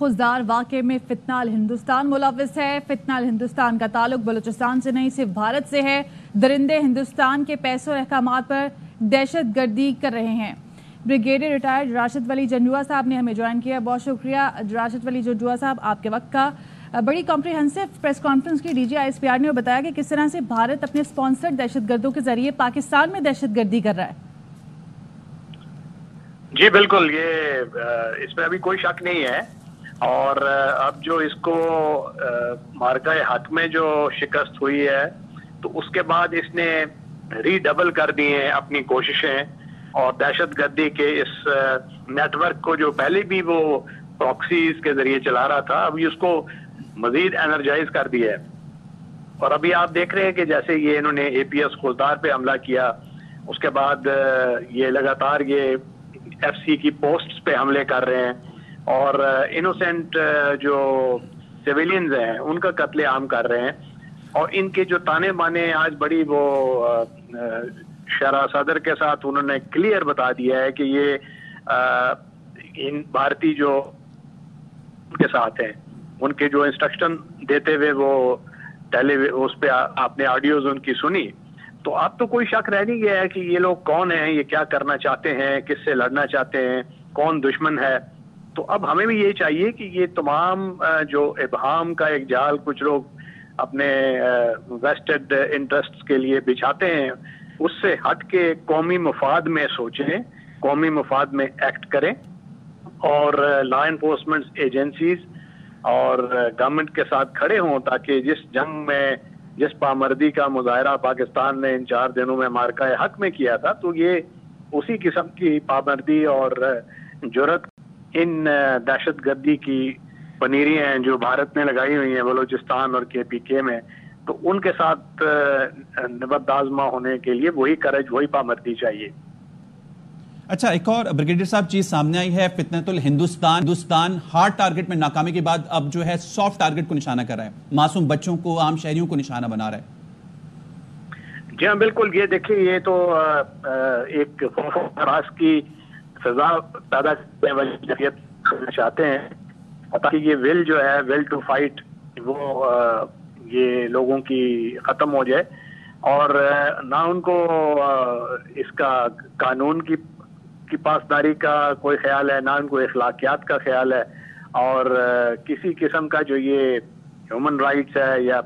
खुजदार वाक़े में फितना अल हिंदुस्तान मुलव्विस है। फितना अल हिंदुस्तान का ताल्लुक बलूचिस्तान से नहीं सिर्फ भारत से है। दरिंदे हिंदुस्तान के पैसों और अहकामात पर दहशत गर्दी कर रहे हैं। ब्रिगेडियर रिटायर्ड राशिद वली जंजुआ साहब ने हमें ज्वाइन किया। बहुत शुक्रिया राशिद वली जंजुआ साहब आपके वक्त का। बड़ी कॉम्प्रिहेंसिव प्रेस कॉन्फ्रेंस की DGISPR ने बताया कि किस तरह से भारत अपने स्पॉन्सर्ड दहशतगर्दों के जरिए पाकिस्तान में दहशतगर्दी कर रहा है। जी बिल्कुल, ये इसमें अभी कोई शक नहीं है। और अब जो इसको मार्का हक में जो शिकस्त हुई है तो उसके बाद इसने रीडबल कर दी है अपनी कोशिशें और दहशतगर्दी के इस नेटवर्क को जो पहले भी वो प्रॉक्सीज के जरिए चला रहा था अभी उसको मजीद एनर्जाइज कर दिया है। और अभी आप देख रहे हैं कि जैसे ये इन्होंने APS खुलदार पे हमला किया, उसके बाद ये लगातार ये FC की पोस्ट्स पे हमले कर रहे हैं और इनोसेंट जो सिविलियंस हैं उनका कत्ले आम कर रहे हैं। और इनके जो ताने बाने आज बड़ी वो शरा सदर के साथ उन्होंने क्लियर बता दिया है कि ये इन भारतीय जो उनके साथ हैं उनके जो इंस्ट्रक्शन देते हुए वो उस पे आपने ऑडियोज उनकी सुनी तो अब तो कोई शक रह नहीं गया है कि ये लोग कौन हैं, ये क्या करना चाहते हैं, किससे लड़ना चाहते हैं, कौन दुश्मन है। तो अब हमें भी ये चाहिए कि ये तमाम जो इबहाम का एक जाल कुछ लोग अपने वेस्टेड इंटरेस्ट्स के लिए बिछाते हैं उससे हट के कौमी मफाद में सोचें, कौमी मफाद में एक्ट करें और लॉ एनफोर्समेंट एजेंसीज और गवर्नमेंट के साथ खड़े हों ताकि जिस जंग में जिस पामर्दी का मुजाहरा पाकिस्तान ने इन 4 दिनों में मार्का हक में किया था तो ये उसी किस्म की पामर्दी और जुर्रत इन दहशतगर्दी की पनीरियां हैं जो भारत ने लगाई हुई हैं बलूचिस्तान और KPK में, तो उनके साथ निबद्दाज़मा होने के लिए वही करज वही पामर्दी चाहिए। अच्छा, एक और ब्रिगेडियर साहब चीज सामने आई है। फितनतुल हिंदुस्तान हार्ड टारगेट में नाकामी के बाद अब जो है सॉफ्ट टारगेट को निशाना कर रहा है, मासूम बच्चों को, आम शहरियों को निशाना बना रहा है। जी हाँ बिल्कुल, ये देखिए ये तो एक खौफ की सजा पैदा करने वाली करना चाहते हैं ताकि ये विल जो है विल टू फाइट वो ये लोगों की खत्म हो जाए और ना उनको इसका कानून की पासदारी का कोई ख्याल है, ना उनको इखलाकियात का ख्याल है और किसी किस्म का जो ये ह्यूमन राइट्स है या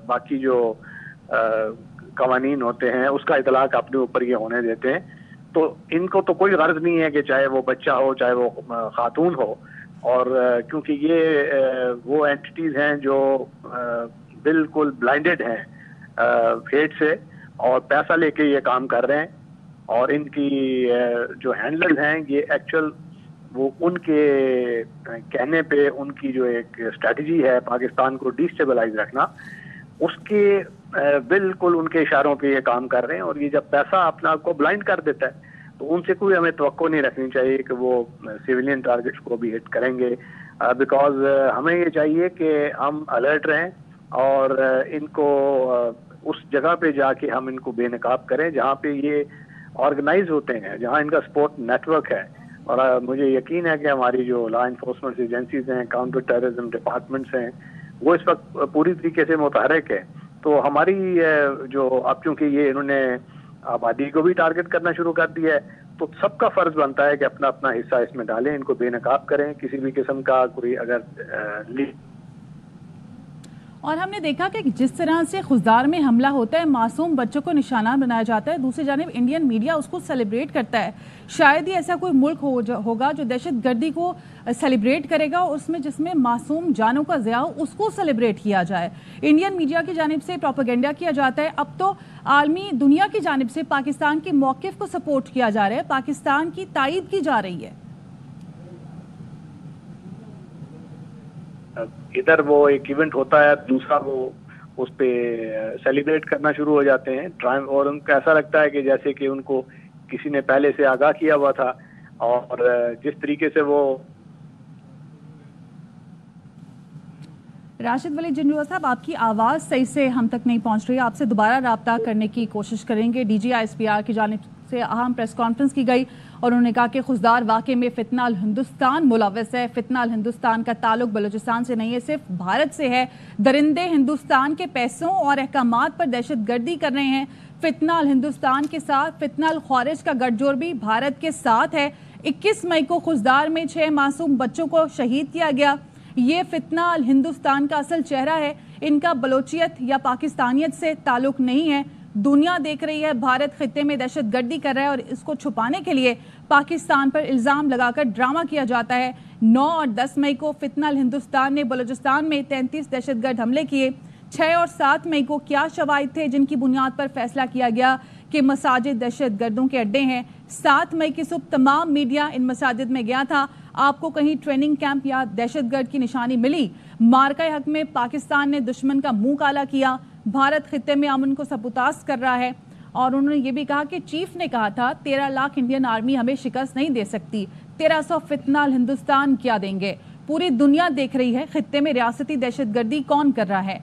बाकी जो कवानीन होते हैं उसका इतलाक अपने ऊपर ये होने देते हैं। तो इनको तो कोई गर्ज नहीं है कि चाहे वो बच्चा हो चाहे वो खातून हो और क्योंकि ये वो एंटिटीज हैं जो बिल्कुल ब्लाइंडेड हैं फेट से और पैसा लेके ये काम कर रहे हैं और इनकी जो हैंडलर्स हैं ये एक्चुअल वो उनके कहने पे उनकी जो एक स्ट्रेटजी है पाकिस्तान को डिस्टेबलाइज रखना उसके बिल्कुल उनके इशारों पे ये काम कर रहे हैं। और ये जब पैसा अपना आपको ब्लाइंड कर देता है तो उनसे कोई हमें तवक्को नहीं रखनी चाहिए कि वो सिविलियन टारगेट्स को भी हिट करेंगे बिकॉज हमें ये चाहिए कि हम अलर्ट रहें और इनको उस जगह पे जाके हम इनको बेनकाब करें जहाँ पे ये ऑर्गेनाइज होते हैं, जहाँ इनका सपोर्ट नेटवर्क है। और मुझे यकीन है कि हमारी जो लॉ एनफोर्समेंट एजेंसीज हैं, काउंटर टेररिज्म डिपार्टमेंट्स हैं, वो इस वक्त पूरी तरीके से मुतहरक है। तो हमारी जो अब क्योंकि ये इन्होंने आबादी को भी टारगेट करना शुरू कर दिया है तो सबका फर्ज बनता है कि अपना अपना हिस्सा इसमें डालें, इनको बेनकाब करें। किसी भी किस्म का कोई अगर और हमने देखा कि जिस तरह से खुजदार में हमला होता है, मासूम बच्चों को निशाना बनाया जाता है, दूसरी जानिब इंडियन मीडिया उसको सेलिब्रेट करता है। शायद ही ऐसा कोई मुल्क होगा जो दहशतगर्दी को सेलिब्रेट करेगा और उसमें जिसमें मासूम जानों का ज़िया उसको सेलिब्रेट किया जाए। इंडियन मीडिया की जानिब से प्रोपेगेंडा किया जाता है। अब तो आलमी दुनिया की जानिब से पाकिस्तान के मौक़िफ़ को सपोर्ट किया जा रहा है, पाकिस्तान की तायीद की जा रही है। इधर वो एक इवेंट होता है, दूसरा वो उस पे सेलिब्रेट करना शुरू हो जाते हैं और उनको ऐसा लगता है कि जैसे कि उनको किसी ने पहले से आगाह किया हुआ था। और जिस तरीके से वो राशिद वली जंजुआ साहब, आपकी आवाज़ सही से हम तक नहीं पहुंच रही है, आपसे दोबारा राब्ता करने की कोशिश करेंगे। DGISPR की जानिब से अहम प्रेस कॉन्फ्रेंस की गई और उन्होंने कहा कि खुशदार वाक़े में फितना अल हिंदुस्तान मुलव्वस है। फितना अल हिंदुस्तान का ताल्लुक बलूचिस्तान से नहीं है, सिर्फ भारत से है। दरिंदे हिंदुस्तान के पैसों और अहकामात पर दहशतगर्दी कर रहे हैं। फितना अल हिंदुस्तान के साथ फितना अल ख्वारिज का गठजोड़ भी भारत के साथ है। 21 मई को खुशदार में 6 मासूम बच्चों को शहीद किया गया। ये फितना अल हिंदुस्तान का असल चेहरा है। इनका बलोचियत या पाकिस्तानियत से ताल्लुक नहीं है। दुनिया देख रही है भारत खित्ते में दहशतगर्दी कर रहा है और इसको छुपाने के लिए पाकिस्तान पर इल्जाम लगाकर ड्रामा किया जाता है। 9 और 10 मई को फितना अल हिंदुस्तान ने बलूचिस्तान में 33 दहशतगर्द हमले किए। 6 और 7 मई को क्या शवाहिद थे जिनकी बुनियाद पर फैसला किया गया कि मसाजिद दहशतगर्दों के अड्डे हैं। 7 मई की सुबह तमाम मीडिया इन मसाजिद में गया था। आपको कहीं ट्रेनिंग कैंप या दहशतगर्द की निशानी मिली? मार्का हक में पाकिस्तान ने दुश्मन का मुंह काला किया। भारत खित्ते में अमन को सबूताज कर रहा है। और उन्होंने ये भी कहा कि चीफ ने कहा था 13 लाख इंडियन आर्मी हमें शिकस्त नहीं दे सकती, 1300 फितना अल हिंदुस्तान क्या देंगे। पूरी दुनिया देख रही है खित्ते में रियासती दहशतगर्दी कौन कर रहा है।